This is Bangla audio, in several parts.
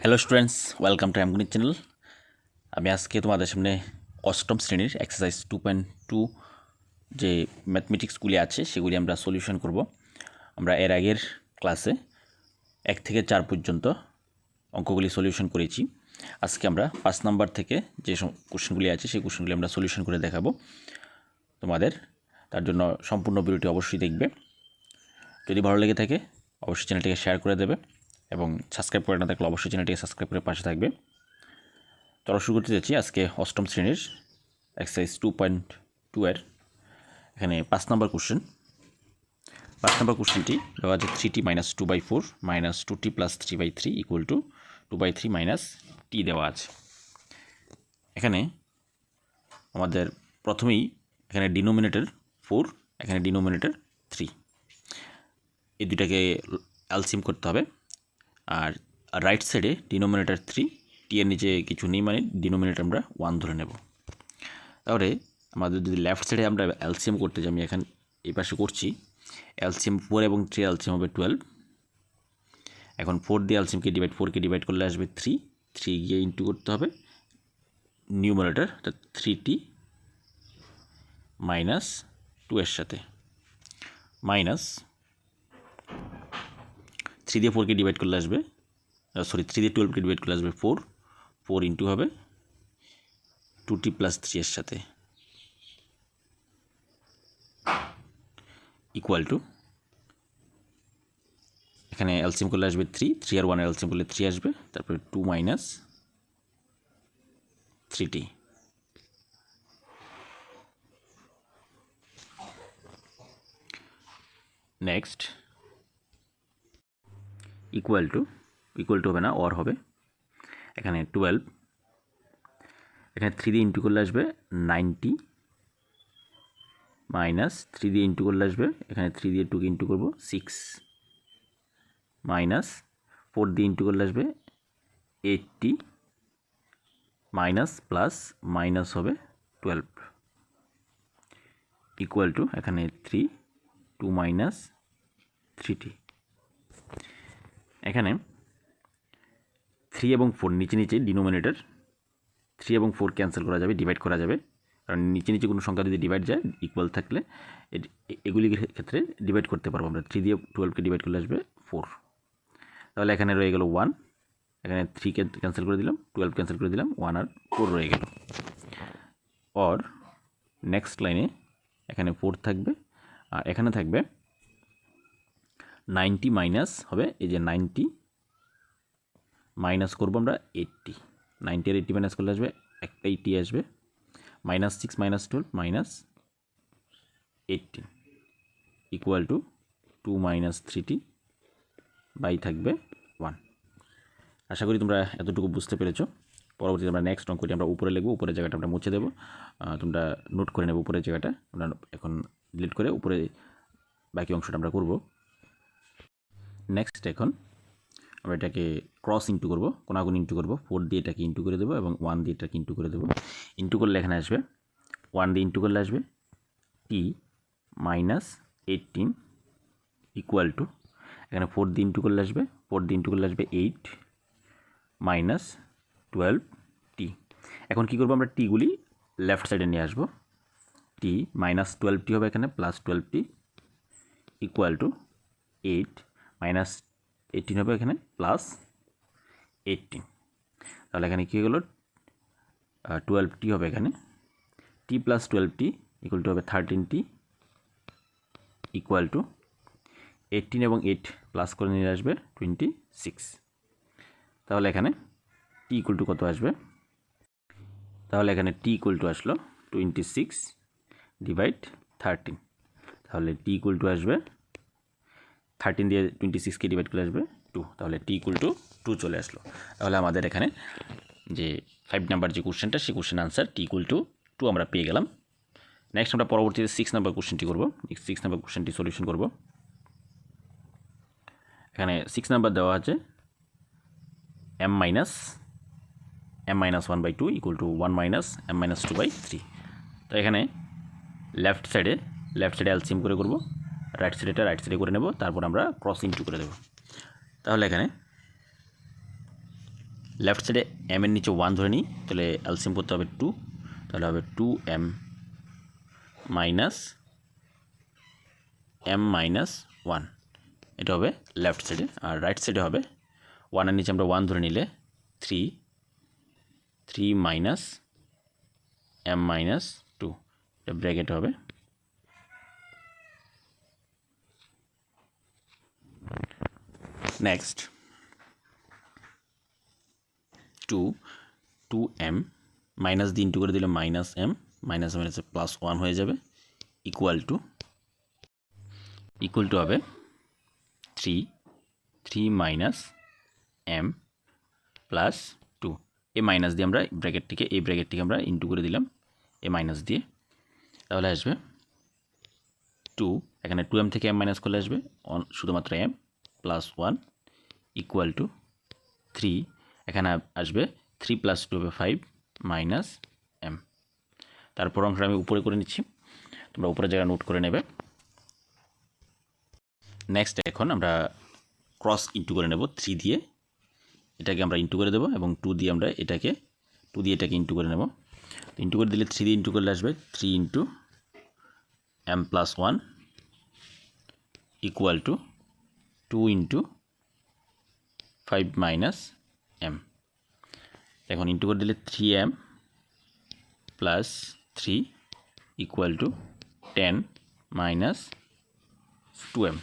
হ্যালো স্টুডেন্টস, ওয়েলকাম টু অ্যামগণিত চ্যানেল। আমি আজকে তোমাদের সামনে অষ্টম শ্রেণীর এক্সারসাইজ 2.2 যে ম্যাথমেটিক্সগুলি আছে সেগুলি আমরা সলিউশন করব। আমরা এর আগের ক্লাসে 1 থেকে 4 পর্যন্ত অঙ্কগুলি সলিউশন করেছি। আজকে আমরা 5 নাম্বার থেকে যে কোশ্চেনগুলি আছে সেই কোশ্চেনগুলি আমরা সলিউশন করে দেখাবো তোমাদের। তার জন্য সম্পূর্ণ ভিডিওটি অবশ্যই দেখবে। যদি ভালো লেগে থাকে অবশ্যই চ্যানেলটিকে শেয়ার করে দেবে এবং সাবস্ক্রাইব করে না থাকলে অবশ্যই চ্যানেলটিকে সাবস্ক্রাইব করে পাশে থাকবে। তো শুরু করতে যাচ্ছি আজকে অষ্টম শ্রেণীর এক্সারসাইজ 2.2 এর এখানে 5 নম্বর কোশ্চেন। 5 নম্বর কোশ্চেনটি দেওয়া আছে 3t - 2/4 - 2t + 3/3 = 2/3 - t দেওয়া আছে। এখানে আমাদের প্রথমেই এখানে ডিনোমিনেটর 4, এখানে ডিনোমিনেটর 3, এই দুটাকে এলসিএম করতে হবে। আর রাইট সাইডে ডিনোমিনেটর 3, টি এর নিচে কিছু নেই মানে ডিনোমিনেটর আমরা 1 ধরে নেব। তাহলে আমাদের যদি লেফট সাইডে আমরা এলসিএম করতে যাই, আমি এখানে এই পাশে করছি। এলসিএম 4 এবং 3 এলসিএম হবে 12। এখন 4 দিয়ে এলসিএমকে 4কে ডিভাইড করলে আসবে 3 গিয়ে ইন্টু করতে হবে নিউমারেটর 3t - 2 এর সাথে মাইনাস 3 দিয়ে 4কে ডিভাইড করলে আসবে 3 দিয়ে 12কে ডিভাইড করলে আসবে 4 ইন্টু হবে 2t + 3 এর সাথে ইকুয়াল টু, এখানে এলসিএম করলে আসবে 3 আর 1 এলসিএম করলে 3 আসবে, তারপরে 2 - 3t। নেক্সট ইকুয়াল টু হবে না, অর হবে। এখানে 12, এখানে 3 দিয়ে ইন্টু করলে আসবে 90 মাইনাস 3 দিয়ে ইন্টু করলে আসবে, এখানে 3 দিয়ে 2কে ইন্টু করবো 6 মাইনাস 4 দিয়ে ইন্টু করলে আসবে 80 মাইনাস প্লাস মাইনাস হবে 12 ইকুয়াল টু এখানে 2 - 3t। এখানে 3 এবং 4 নিচে ডিনোমিনেটর 3 এবং 4 ক্যান্সেল করা যাবে, ডিভাইড করা যাবে, কারণ নিচে কোনো সংখ্যা যদি ডিভাইড যায় ইকুয়াল থাকলে এগুলির ক্ষেত্রে ডিভাইড করতে পারবো আমরা। 3 দিয়ে 12কে ডিভাইড করলে আসবে 4। তাহলে এখানে রয়ে গেল 1, এখানে 3 ক্যান্সেল করে দিলাম, 12 ক্যান্সেল করে দিলাম, 1 আর 4 রয়ে গেল। অর নেক্সট লাইনে এখানে 4 থাকবে আর এখানে থাকবে 90 মাইনাস হবে, এই যে 90 মাইনাস করবো আমরা 80, 90 আর 80 মাইনাস করলে আসবে একটা 80 আসবে, -6 - 12 - 18 ইকুয়াল টু 2 - 3t বাই থাকবে 1। আশা করি তোমরা এতটুকু বুঝতে পেরেছো। পরবর্তীতে আমরা নেক্সট অঙ্কটি আমরা উপরে লিখবো, উপরের জায়গাটা আমরা মুছে দেবো। তোমরা নোট করে নেবে উপরের জায়গাটা, আমরা এখন ডিলিট করে উপরে বাকি অংশটা আমরা করব। নেক্সট এখন আমরা এটাকে ক্রস ইন্টু করবো, কোনাগুনি ইন্টু করবো, 4 দিয়ে এটাকে ইন্টু করে দেবো এবং 1 দিয়ে এটাকে ইন্টু করে দেবো। ইন্টু করলে এখানে আসবে 1 দিয়ে ইন্টু করলে আসবে t - 18 ইকুয়াল টু, এখানে 4 দিয়ে ইন্টু করলে আসবে 8 - 12t। এখন কি করবো আমরা, টিগুলি লেফট সাইডে নিয়ে আসবো। t - 12t হবে এখানে +12t ইকুয়াল টু 8 - 18 হবে এখানে +18। তাহলে এখানে কী হয়ে গেল, 12t হবে এখানে, t + 12t ইকুয়াল টু হবে 13t ইকুয়াল টু 18 এবং 8 প্লাস করে নিয়ে আসবে 26। তাহলে এখানে t ইকুয়াল টু কত আসবে, তাহলে এখানে t ইকুয়াল টু আসলো 26 ডিভাইড 13। তাহলে t ইকুয়াল টু আসবে 13 দিয়ে 26কে ডিভাইড করে আসবে 2, তাহলে t ইকুয়াল টু 2 চলে আসলো। তাহলে আমাদের এখানে যে 5 নাম্বার যে কোশ্চেনটা সেই question answer t equal to 2 আমরা পেয়ে গেলাম। নেক্সট আমরা পরবর্তীতে 6 নাম্বার কোশ্চেনটি করব। 6 নাম্বার কোশ্চেনটি সলিউশন করব। এখানে 6 নাম্বার দেওয়া আছে m - 1/2 ইকুয়াল টু 1 - m - 2/3। তো এখানে লেফট সাইডে এলসিএম করে করব, রাইট সাইডে করে নেব, তারপর আমরা ক্রস ইন্টু করে দেব। তাহলে এখানে লেফট সাইডে এম এর নিচে 1 ধরে নিই, তাহলে এলসিএম করতে হবে 2, তাহলে হবে 2m মাইনাস m মাইনাস 1, এটা হবে লেফট সাইডে। আর রাইট সাইডে হবে 1 এর নিচে আমরা 1 ধরে নিলে 3 মাইনাস m মাইনাস 2, এটা ব্র্যাকেট হবে। নেক্সট 2m মাইনাস দিয়ে ইন্টু করে দিলে মাইনাস m মাইনাসে প্লাস 1 হয়ে যাবে, ইকুয়াল টু হবে 3 মাইনাস m প্লাস 2, এই মাইনাস দিয়ে আমরা এই ব্র্যাকেটটিকে আমরা ইন্টু করে দিলাম এই মাইনাস দিয়ে, তাহলে আসবে 2, এখানে 2m থেকে m মাইনাস করলে আসবে শুধুমাত্র m প্লাস 1 ইকুয়াল টু 3, এখানে আসবে 3 প্লাস 2 হবে 5 মাইনাস m। তারপর অংশটা আমি উপরে করে নিচ্ছি, তোমরা উপরে জায়গা নোট করে নেবে। নেক্সট এখন আমরা ক্রস ইন্টু করে নেব 3 দিয়ে, এটাকে আমরা ইন্টু করে দেবো, এবং 2 দিয়ে আমরা এটাকে ইন্টু করে নেব। ইন্টু করে দিলে 3 দিয়ে ইন্টু করলে আসবে 3 into m plus 1 equal to 2 into 5 minus m। এখন ইন্টু করে দিলে 3m plus 3 equal to 10 minus 2m।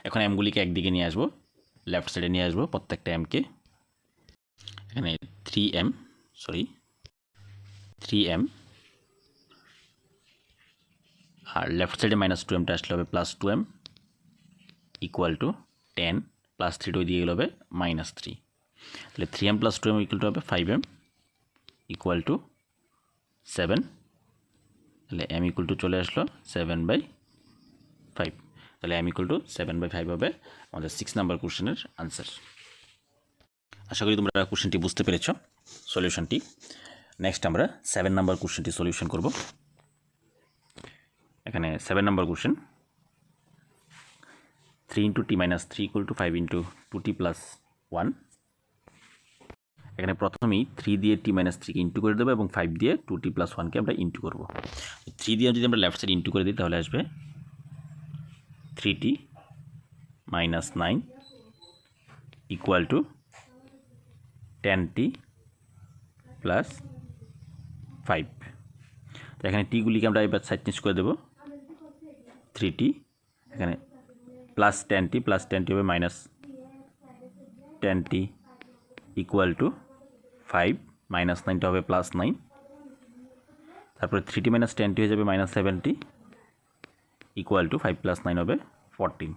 এখন এমগুলিকে একদিকে নিয়ে আসবো, লেফট সাইডে নিয়ে আসবো প্রত্যেকটা এমকে। এখানে 3m আর লেফট সাইডে মাইনাস 2mটা আসলে হবে plus 2m equal to 10 plus 3টা দিয়ে গেলে হবে মাইনাস 3, তাহলে 3m plus 2m equal to হবে 5m ইকুয়াল টু 7, তাহলে m ইকুয়াল টু চলে আসলো 7/5, তাহলে m ইকুয়াল টু 7/5 হবে আমাদের 6 নাম্বার কোশ্চেনের আনসার। আশা করি তোমরা কোশ্চেনটি বুঝতে পেরেছ সলিউশনটি। নেক্সট আমরা 7 নাম্বার কোশ্চেনটি সলিউশন করব। এখানে 7 number question, 3 into T minus 3 equal to 5 into 2t plus 1। এখানে প্রথমেই 3 দিয়ে টি মাইনাস 3কে ইন্টু করে দেবো এবং 5 দিয়ে 2t প্লাস 1কে আমরা ইন্টু করবো। 3 দিয়ে যদি আমরা লেফট সাইড ইন্টু করে দিই তাহলে আসবে 3t minus 9 equal to 10t plus 5। তো এখানে টিগুলিকে আমরা এবার সাইড চেঞ্জ করে দেবো, 3t এখানে প্লাস 10t হবে minus 10t equal to 5 minus 9টা হবে প্লাস 9, তারপরে 3t মাইনাস 10t হয়ে যাবে minus 7t equal to 5 plus 9 হবে 14।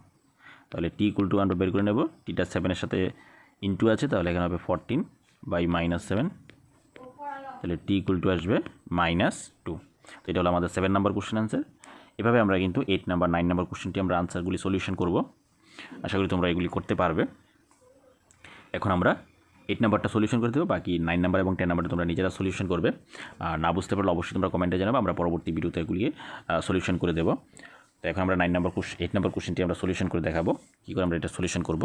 তাহলে টি ইকুয়াল টু আমরা বের করে নেব, টিটা 7-এর সাথে ইন্টু আছে, তাহলে এখানে হবে 14/-7, তাহলে টি ইকুয়াল টু আসবে -2। তো এটা হলো আমাদের 7 নাম্বার কোশ্চেন আনসার। এভাবে আমরা কিন্তু 8 নাম্বার 9 নাম্বার কোশ্চেনটি আমরা আনসারগুলি সলিউশন করব। আশা করি তোমরা এগুলি করতে পারবে। এখন আমরা 8 নাম্বারটা সলিউশন করে দেবো, বাকি 9 নাম্বার এবং 10 নাম্বারটা তোমরা নিজেরা সলিউশন করবে। আর না বুঝতে পারলে অবশ্যই তোমরা কমেন্টে জানাবে, আমরা পরবর্তী ভিডিওতে এগুলিকে সলিউশন করে দেবো। তো এখন আমরা 8 নাম্বার কোশ্চেনটি আমরা সলিউশন করে দেখাবো কী করে আমরা এটা সলিউশন করব।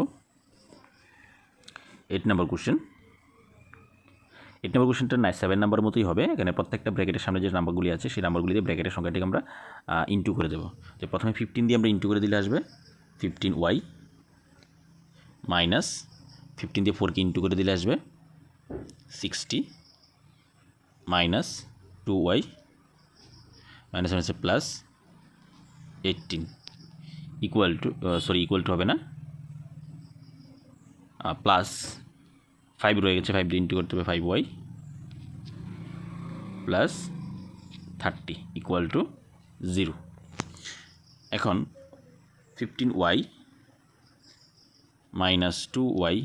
8 নাম্বার কোশ্চেনটা 7 নাম্বার মতোই হবে। এখানে প্রত্যেকটা ব্র্যাকেটের সামনে যে নাম্বারগুলি আছে সেই নাম্বারগুলি দিয়ে ব্র্যাকেটের সংখ্যাটিকে আমরা ইন্টু করে দেবো। তো প্রথমে 15 দিয়ে আমরা ইন্টু করে দিলে আসবে 15y মাইনাস 15 দিয়ে 4কে ইন্টু করে দিলে আসবে 60 minus 2y minus minus plus 18 equal to হবে না, প্লাস 5 রয়ে গেছে, 5 দিয়ে ইন্টু করতে হবে 5y প্লাস 30 ইকুয়াল টু 0। এখন 15y minus 2y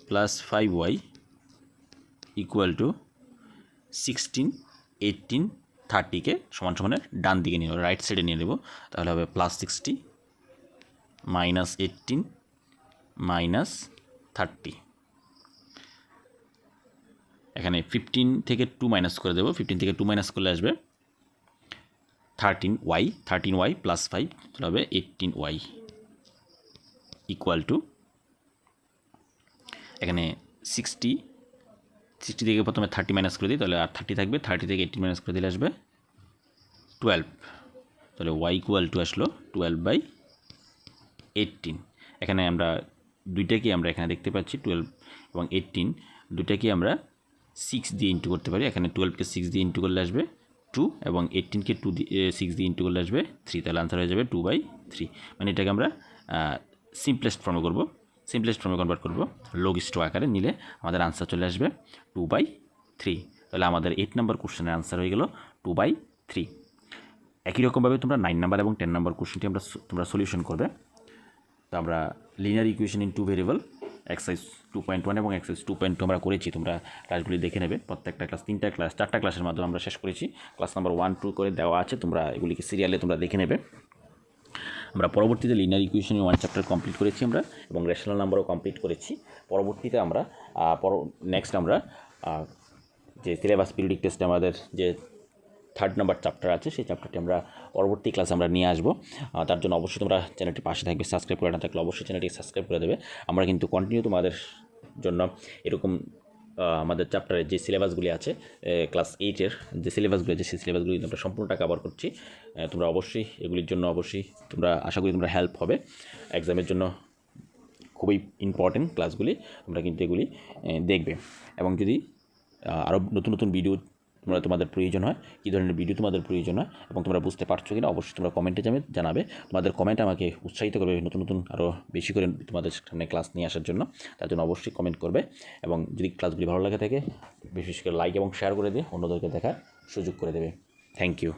plus 5y equal to 16, 18, 30কে সমান সমানের ডান দিকে নিয়ে নেব, রাইট সাইডে নিয়ে নেব, তাহলে হবে প্লাস 60 মাইনাস 18 মাইনাস 30। এখানে 15 থেকে 2 মাইনাস করে দেবো, 15 থেকে 2 মাইনাস করলে আসবে 13y প্লাস 5, তাহলে হবে 18y ইকুয়াল টু এখানে 60 থেকে প্রথমে 30 মাইনাস করে দিই, তাহলে আর 30 থাকবে। 30 থেকে 18 মাইনাস করে দিলে আসবে 12। তাহলে y ইকুয়াল টু আসলো 12/18। এখানে আমরা দুইটাকে আমরা এখানে দেখতে পাচ্ছি 12 এবং 18 দুইটাকে আমরা 6 দিয়ে ইন্টু করতে পারি। এখানে 12কে 6 দিয়ে ইন্টু করলে আসবে 2 এবং 18কে 6 দিয়ে ইন্টু করলে আসবে 3। তাহলে আনসার হয়ে যাবে 2/3। মানে এটাকে আমরা সিম্পলেস্ট ফর্মে করব, সিম্পলেস্ট ফর্মে কনভার্ট করব, লঘিষ্ঠ আকারে নিলে আমাদের আনসার চলে আসবে 2/3। তাহলে আমাদের 8 নম্বর কোশ্চেনের আনসার হয়ে গেল 2/3। একই রকমভাবে তোমরা 9 নাম্বার এবং 10 নাম্বার কোশ্চেনটি তোমরা সলিউশন করবে। তো আমরা linear equation in 2 variable exercise 2.1 এবং এক্সারসাইজ 2.2 আমরা করেছি। তোমরা ক্লাসগুলি দেখে নেবে। প্রত্যেকটা ক্লাস 3টা ক্লাস 4টা ক্লাসের মাধ্যমে আমরা শেষ করেছি। ক্লাস নাম্বার 1, 2 করে দেওয়া আছে, তোমরা এগুলিকে সিরিয়ালে তোমরা দেখে নেবে। আমরা পরবর্তীতে লিনিয়ার ইকুয়েশনের 1 চ্যাপ্টার কমপ্লিট করেছি আমরা, এবং রেশনাল নাম্বারও কমপ্লিট করেছি। পরবর্তীতে আমরা নেক্সট আমরা যে সিলেবাস পিরিয়ডিক টেস্টে আমাদের যে 3rd নাম্বার চ্যাপ্টার আছে, সেই চ্যাপ্টারটি আমরা পরবর্তী ক্লাসে আমরা নিয়ে আসবো। তার জন্য অবশ্যই তোমরা চ্যানেলটি পাশে থাকবে, সাবস্ক্রাইব করে না থাকলে অবশ্যই চ্যানেলটি সাবস্ক্রাইব করে দেবে। আমরা কিন্তু কন্টিনিউ তোমাদের জন্য এরকম আমাদের চ্যাপ্টারের যে সিলেবাসগুলি আছে, ক্লাস 8-এর যে সিলেবাসগুলি আছে, সেই সিলেবাসগুলি আমরা সম্পূর্ণটা কভার করছি। তোমরা অবশ্যই এগুলির জন্য অবশ্যই তোমরা আশা করি তোমরা হেল্প হবে। এক্সামের জন্য খুবই ইম্পর্টেন্ট ক্লাসগুলি, তোমরা কিন্তু এগুলি দেখবে। এবং যদি আরও নতুন নতুন ভিডিও তোমাদের প্রয়োজন হয়, কী ধরনের ভিডিও তোমাদের প্রয়োজন হয় এবং তোমরা বুঝতে পারছো কিনা, অবশ্যই তোমরা কমেন্টে জানাবে। তোমাদের কমেন্ট আমাকে উৎসাহিত করবে নতুন নতুন আরও বেশি করে তোমাদের সামনে ক্লাস নিয়ে আসার জন্য। তার জন্য অবশ্যই কমেন্ট করবে, এবং যদি ক্লাসগুলি ভালো লাগে থাকে বিশেষ করে লাইক এবং শেয়ার করে দিয়ে অন্যদেরকে দেখার সুযোগ করে দেবে। Thank you.